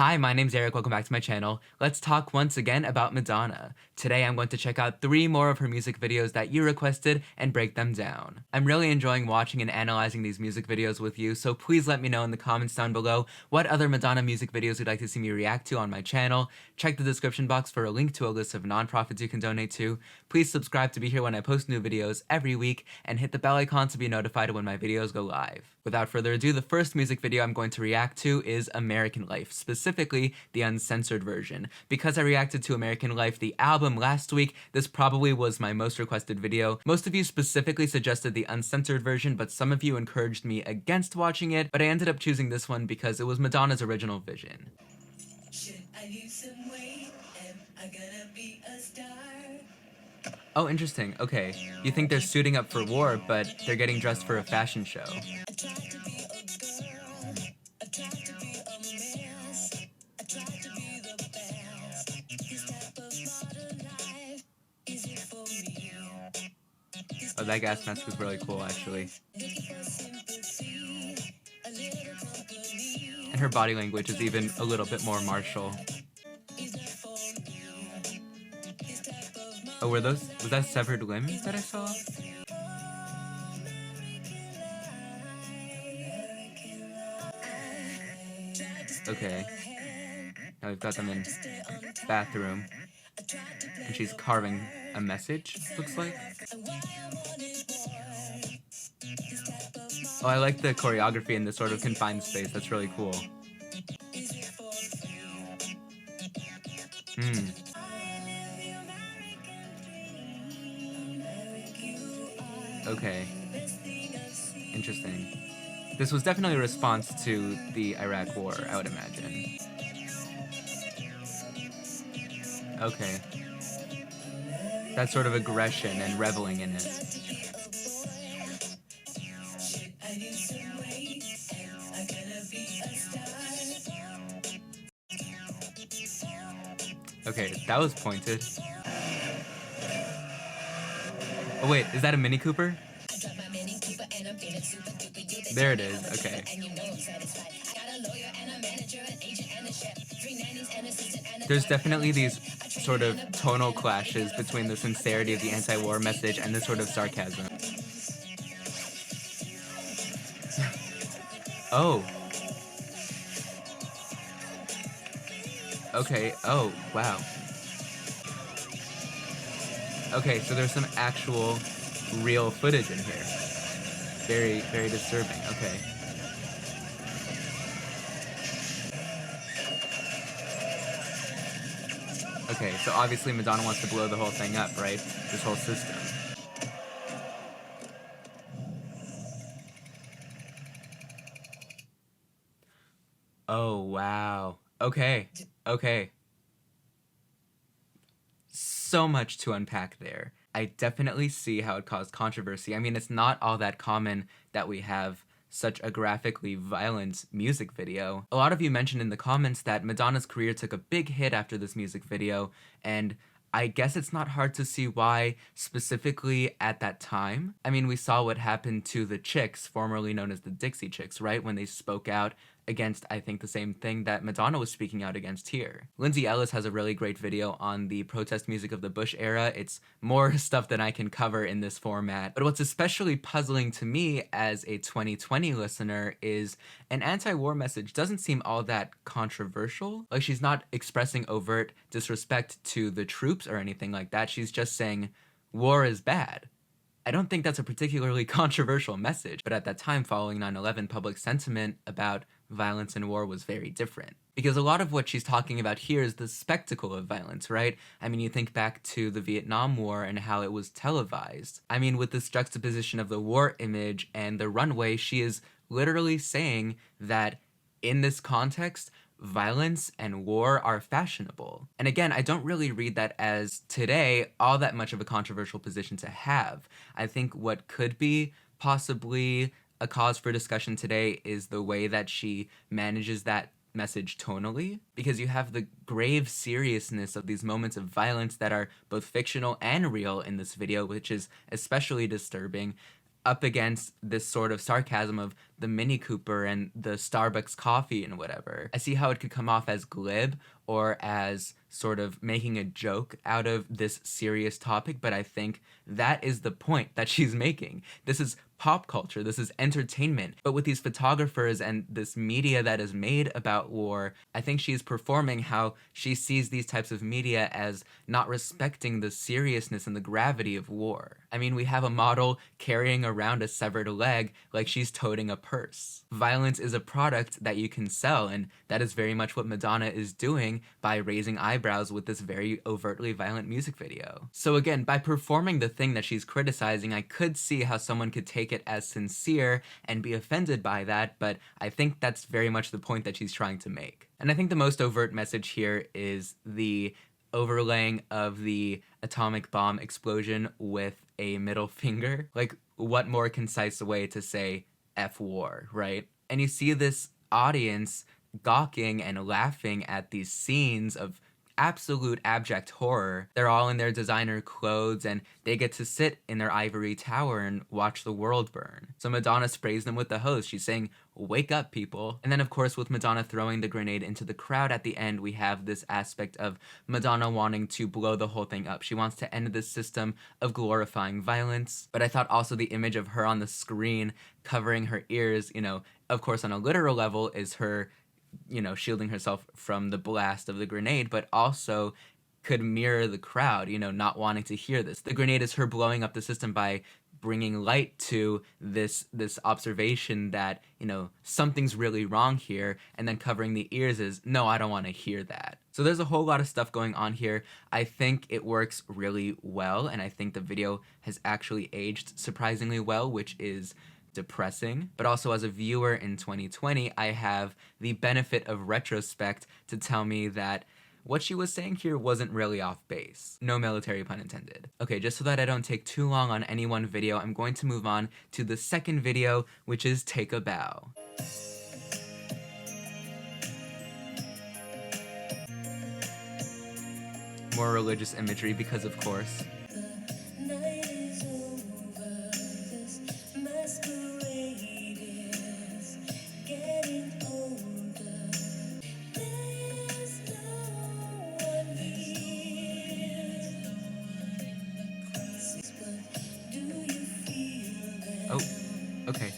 Hi, my name's Eric, welcome back to my channel. Let's talk once again about Madonna. Today I'm going to check out 3 more of her music videos that you requested and break them down. I'm really enjoying watching and analyzing these music videos with you, so please let me know in the comments down below what other Madonna music videos you'd like to see me react to on my channel. Check the description box for a link to a list of nonprofits you can donate to. Please subscribe to be here when I post new videos every week, and hit the bell icon to be notified when my videos go live. Without further ado, the first music video I'm going to react to is American Life, specifically the uncensored version. Because I reacted to American Life, the album, last week, this probably was my most requested video. Most of you specifically suggested the uncensored version, but some of you encouraged me against watching it, but I ended up choosing this one because it was Madonna's original vision. Should I lose some weight? Am I gonna be a star? Oh, interesting. Okay. You think they're suiting up for war, but they're getting dressed for a fashion show. I tried to be a girl. I tried to be a mess. I tried to be the best. This type of modern life, is it for me? Oh, that gas mask was really cool, actually. Looking for sympathy, a little company. And her body language is even a little bit more martial. Is that for me? This type of Oh, was that severed limb that I saw? Okay. Now we've got them in bathroom. And she's carving a message, looks like. Oh, I like the choreography in this sort of confined space. That's really cool. Okay. Interesting. This was definitely a response to the Iraq War, I would imagine. Okay. That sort of aggression and reveling in it. Okay, that was pointed. Oh wait, is that a Mini Cooper? There it is, okay. There's definitely these sort of tonal clashes between the sincerity of the anti-war message and this sort of sarcasm. Oh. Okay, oh, wow. Okay, so there's some actual real footage in here. Very, very disturbing, okay. Okay, so obviously Madonna wants to blow the whole thing up, right? This whole system. Oh, wow. Okay, okay. So much to unpack there. I definitely see how it caused controversy. I mean, it's not all that common that we have such a graphically violent music video. A lot of you mentioned in the comments that Madonna's career took a big hit after this music video, and I guess it's not hard to see why, specifically at that time. I mean, we saw what happened to the Chicks, formerly known as the Dixie Chicks, right? When they spoke out against, I think, the same thing that Madonna was speaking out against here. Lindsay Ellis has a really great video on the protest music of the Bush era. It's more stuff than I can cover in this format. But what's especially puzzling to me as a 2020 listener is an anti-war message doesn't seem all that controversial. Like, she's not expressing overt disrespect to the troops or anything like that. She's just saying war is bad. I don't think that's a particularly controversial message, but at that time, following 9/11, public sentiment about violence and war was very different. Because a lot of what she's talking about here is the spectacle of violence, right? I mean, you think back to the Vietnam War and how it was televised. I mean, with this juxtaposition of the war image and the runway, she is literally saying that in this context, violence and war are fashionable. And again, I don't really read that as, today, all that much of a controversial position to have. I think what could be possibly a cause for discussion today is the way that she manages that message tonally, because you have the grave seriousness of these moments of violence that are both fictional and real in this video, which is especially disturbing. up against this sort of sarcasm of the Mini Cooper and the Starbucks coffee and whatever. I see how it could come off as glib or as sort of making a joke out of this serious topic, but I think that is the point that she's making. This is pop culture, this is entertainment, but with these photographers and this media that is made about war, I think she's performing how she sees these types of media as not respecting the seriousness and the gravity of war. I mean, we have a model carrying around a severed leg like she's toting a purse. Violence is a product that you can sell, and that is very much what Madonna is doing by raising eyebrows with this very overtly violent music video. So again, by performing the thing that she's criticizing, I could see how someone could take it as sincere and be offended by that, but I think that's very much the point that she's trying to make. And I think the most overt message here is the overlaying of the atomic bomb explosion with a middle finger. Like, what more concise way to say F war, right? And you see this audience gawking and laughing at these scenes of absolute abject horror. They're all in their designer clothes and they get to sit in their ivory tower and watch the world burn. So Madonna sprays them with the hose. She's saying, "Wake up, people." And then of course with Madonna throwing the grenade into the crowd at the end, we have this aspect of Madonna wanting to blow the whole thing up. She wants to end this system of glorifying violence. But I thought also the image of her on the screen covering her ears, of course on a literal level is her shielding herself from the blast of the grenade, but also could mirror the crowd, not wanting to hear this. The grenade is her blowing up the system by bringing light to this observation that, something's really wrong here, and then covering the ears is, no, I don't want to hear that. So there's a whole lot of stuff going on here. I think it works really well, and I think the video has actually aged surprisingly well, which is depressing. But also as a viewer in 2020, I have the benefit of retrospect to tell me that what she was saying here wasn't really off base. No military pun intended. Okay, just so that I don't take too long on any one video, I'm going to move on to the second video, which is Take a Bow. More religious imagery because of course. Oh, okay.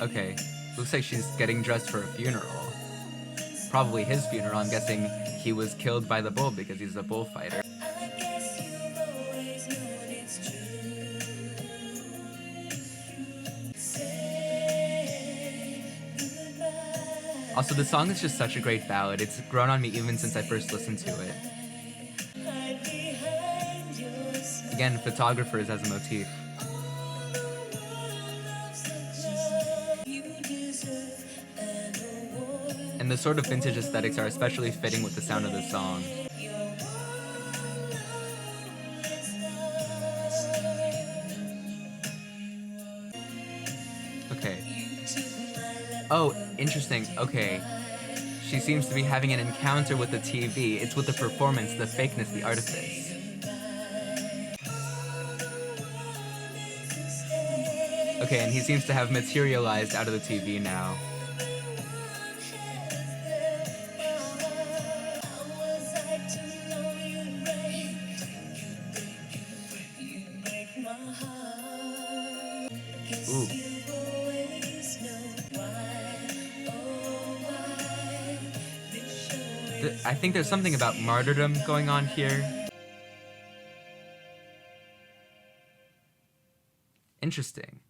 Okay, looks like she's getting dressed for a funeral. Probably his funeral. I'm guessing he was killed by the bull because he's a bullfighter. Also, the song is just such a great ballad. It's grown on me even since I first listened to it. Again, photographers as a motif. And the sort of vintage aesthetics are especially fitting with the sound of the song. Okay. Oh, interesting. Okay. She seems to be having an encounter with the TV. It's with the performance, the fakeness, the artifice. Okay, and he seems to have materialized out of the TV now. Ooh. I think there's something about martyrdom going on here. Interesting.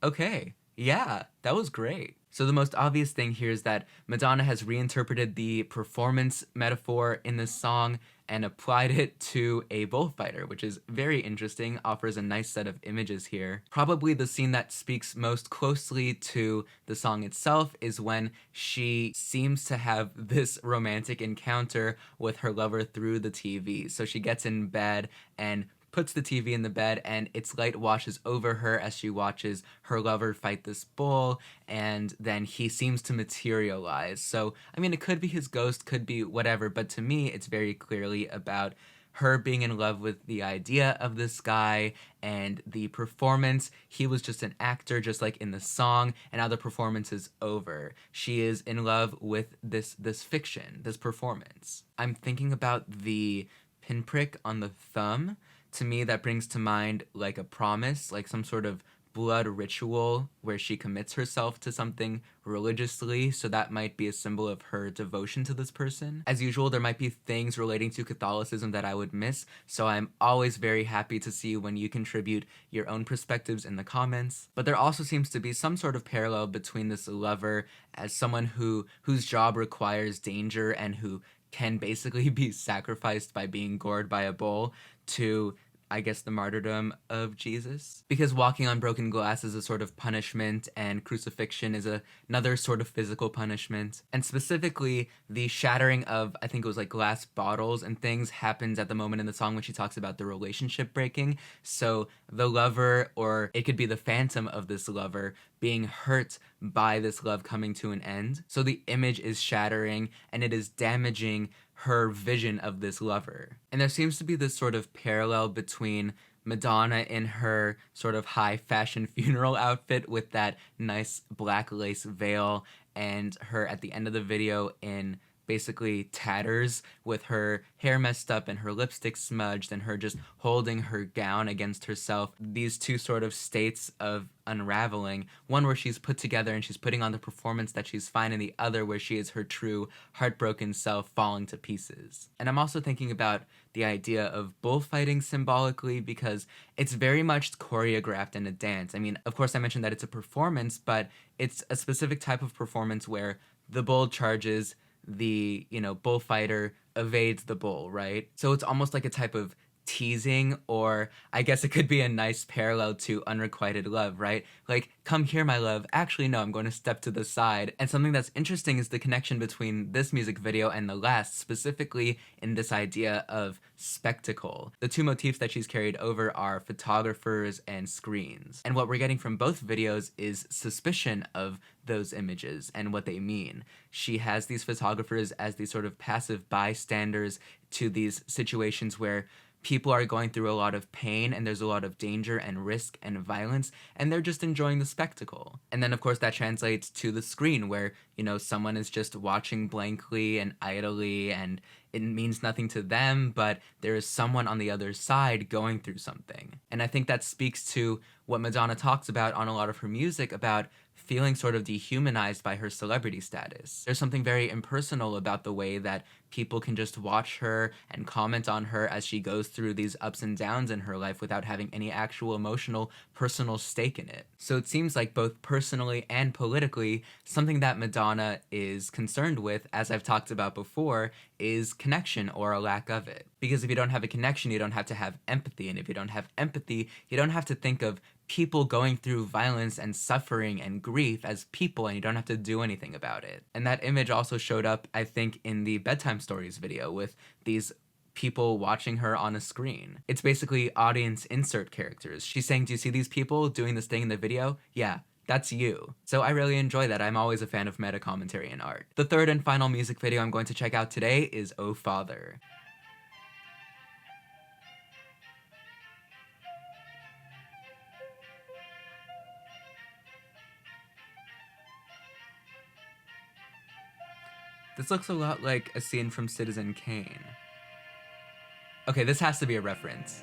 Okay, yeah, that was great. So the most obvious thing here is that Madonna has reinterpreted the performance metaphor in this song and applied it to a bullfighter, which is very interesting, offers a nice set of images here. Probably the scene that speaks most closely to the song itself is when she seems to have this romantic encounter with her lover through the TV. So she gets in bed and puts the TV in the bed, and its light washes over her as she watches her lover fight this bull, and then he seems to materialize. So, I mean, it could be his ghost, could be whatever, but to me, it's very clearly about her being in love with the idea of this guy and the performance. He was just an actor, just like in the song, and now the performance is over. She is in love with this fiction, this performance. I'm thinking about the pinprick on the thumb. To me, that brings to mind like a promise, like some sort of blood ritual where she commits herself to something religiously, so that might be a symbol of her devotion to this person. As usual, there might be things relating to Catholicism that I would miss, so I'm always very happy to see when you contribute your own perspectives in the comments. But there also seems to be some sort of parallel between this lover as someone whose job requires danger and who can basically be sacrificed by being gored by a bull, to I guess the martyrdom of Jesus. Because walking on broken glass is a sort of punishment, and crucifixion is another sort of physical punishment. And specifically, the shattering of, I think it was like glass bottles and things, happens at the moment in the song when she talks about the relationship breaking. So the lover, or it could be the phantom of this lover, being hurt by this love coming to an end. So the image is shattering, and it is damaging her vision of this lover. And there seems to be this sort of parallel between Madonna in her sort of high fashion funeral outfit with that nice black lace veil, and her at the end of the video in basically tatters with her hair messed up and her lipstick smudged and her just holding her gown against herself. These two sort of states of unraveling, one where she's put together and she's putting on the performance that she's fine, and the other where she is her true heartbroken self falling to pieces. And I'm also thinking about the idea of bullfighting symbolically, because it's very much choreographed in a dance. I mean, of course I mentioned that it's a performance, but it's a specific type of performance where the bull charges, the, bullfighter evades the bull, right? So it's almost like a type of teasing, or I guess it could be a nice parallel to unrequited love, right? Like, come here, my love. Actually, no, I'm going to step to the side. And something that's interesting is the connection between this music video and the last, specifically in this idea of spectacle. The two motifs that she's carried over are photographers and screens. And what we're getting from both videos is suspicion of those images and what they mean. She has these photographers as these sort of passive bystanders to these situations where people are going through a lot of pain and there's a lot of danger and risk and violence, and they're just enjoying the spectacle. And then of course that translates to the screen where, someone is just watching blankly and idly, and it means nothing to them, but there is someone on the other side going through something. And I think that speaks to what Madonna talks about on a lot of her music, about feeling sort of dehumanized by her celebrity status. There's something very impersonal about the way that people can just watch her and comment on her as she goes through these ups and downs in her life without having any actual emotional, personal stake in it. So it seems like both personally and politically, something that Madonna is concerned with, as I've talked about before, is connection or a lack of it. Because if you don't have a connection, you don't have to have empathy. And if you don't have empathy, you don't have to think of people going through violence and suffering and grief as people, and you don't have to do anything about it. And that image also showed up, I think, in the Bedtime Stories video with these people watching her on a screen. It's basically audience insert characters. She's saying, do you see these people doing this thing in the video? Yeah, that's you. So I really enjoy that. I'm always a fan of meta commentary in art. The third and final music video I'm going to check out today is Oh Father. This looks a lot like a scene from Citizen Kane. Okay, this has to be a reference.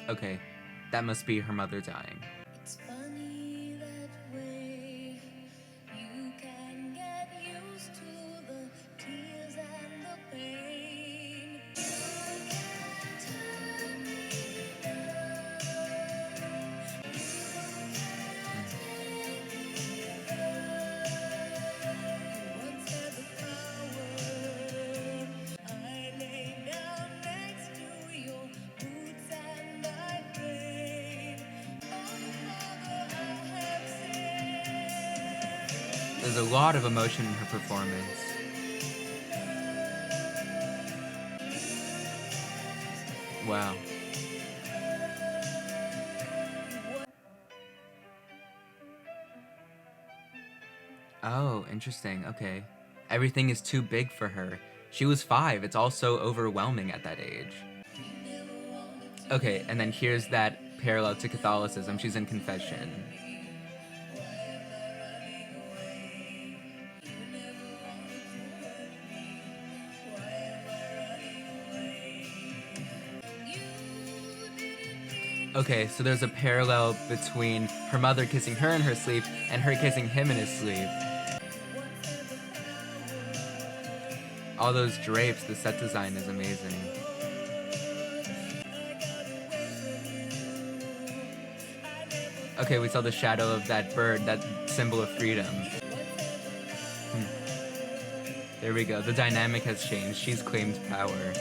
Okay, that must be her mother dying. It's funny that way. You can get used to the tears and the pain. You can't turn me down. You can't take me there. You once had the power. I lay down next to your boots and I prayed. Oh, Father, I have sinned. There's a lot of emotion in her performance. wow. Oh, interesting. Okay. Everything is too big for her. She was 5. It's also overwhelming at that age. Okay, and then here's that parallel to Catholicism. She's in confession. Okay, so there's a parallel between her mother kissing her in her sleep and her kissing him in his sleep. All those drapes, the set design is amazing. Okay, we saw the shadow of that bird, that symbol of freedom. There we go. The dynamic has changed. She's claimed power.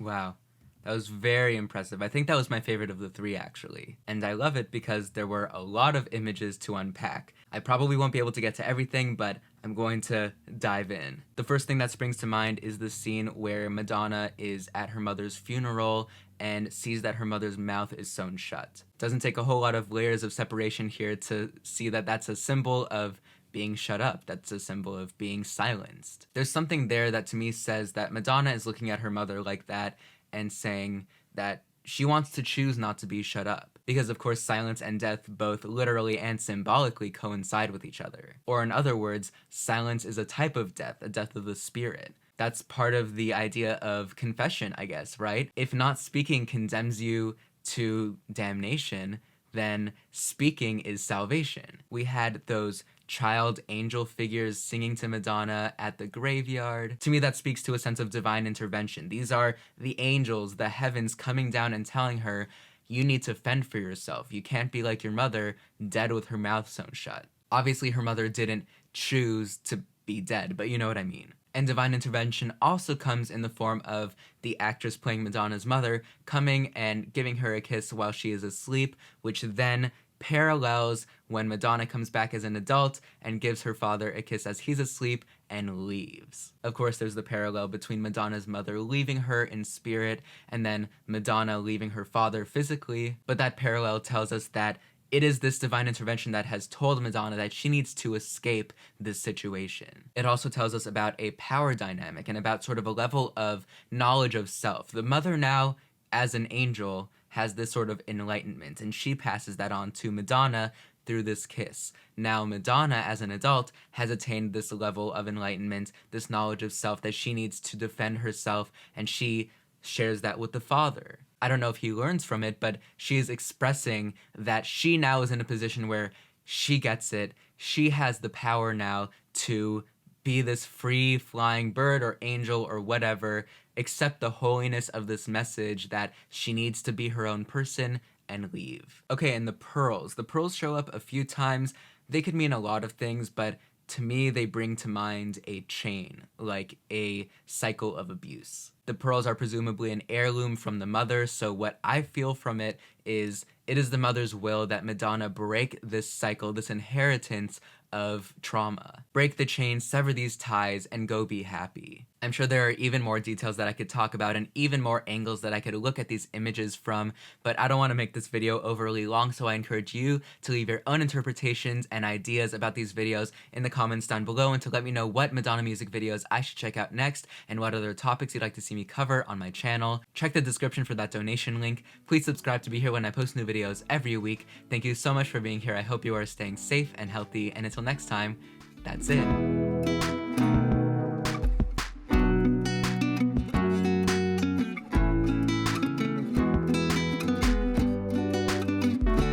Wow. That was very impressive. I think that was my favorite of the 3, actually. And I love it because there were a lot of images to unpack. I probably won't be able to get to everything, but I'm going to dive in. The first thing that springs to mind is the scene where Madonna is at her mother's funeral and sees that her mother's mouth is sewn shut. Doesn't take a whole lot of layers of separation here to see that that's a symbol of being shut up. That's a symbol of being silenced. There's something there that to me says that Madonna is looking at her mother like that and saying that she wants to choose not to be shut up. Because of course silence and death both literally and symbolically coincide with each other. Or in other words, silence is a type of death, a death of the spirit. That's part of the idea of confession, I guess, right? If not speaking condemns you to damnation, then speaking is salvation. We had those child angel figures singing to Madonna at the graveyard. To me, that speaks to a sense of divine intervention. These are the angels, the heavens coming down and telling her, you need to fend for yourself. You can't be like your mother, dead with her mouth sewn shut. Obviously, her mother didn't choose to be dead, but you know what I mean. And divine intervention also comes in the form of the actress playing Madonna's mother coming and giving her a kiss while she is asleep, which then parallels when Madonna comes back as an adult and gives her father a kiss as he's asleep and leaves. Of course, there's the parallel between Madonna's mother leaving her in spirit and then Madonna leaving her father physically, but that parallel tells us that it is this divine intervention that has told Madonna that she needs to escape this situation. It also tells us about a power dynamic and about sort of a level of knowledge of self. The mother now, as an angel, has this sort of enlightenment, and she passes that on to Madonna through this kiss. Now Madonna, as an adult, has attained this level of enlightenment, this knowledge of self that she needs to defend herself, and she shares that with the father. I don't know if he learns from it, but she is expressing that she now is in a position where she gets it. She has the power now to be this free flying bird or angel or whatever, accept the holiness of this message that she needs to be her own person and leave. Okay, and the pearls. The pearls show up a few times. They could mean a lot of things, but to me, they bring to mind a chain, like a cycle of abuse. The pearls are presumably an heirloom from the mother, so what I feel from it is the mother's will that Madonna break this cycle, this inheritance of trauma. Break the chain, sever these ties, and go be happy. I'm sure there are even more details that I could talk about and even more angles that I could look at these images from, but I don't want to make this video overly long, so I encourage you to leave your own interpretations and ideas about these videos in the comments down below and to let me know what Madonna music videos I should check out next and what other topics you'd like to see me cover on my channel. Check the description for that donation link. Please subscribe to be here when I post new videos every week. Thank you so much for being here. I hope you are staying safe and healthy, and until next time, that's it.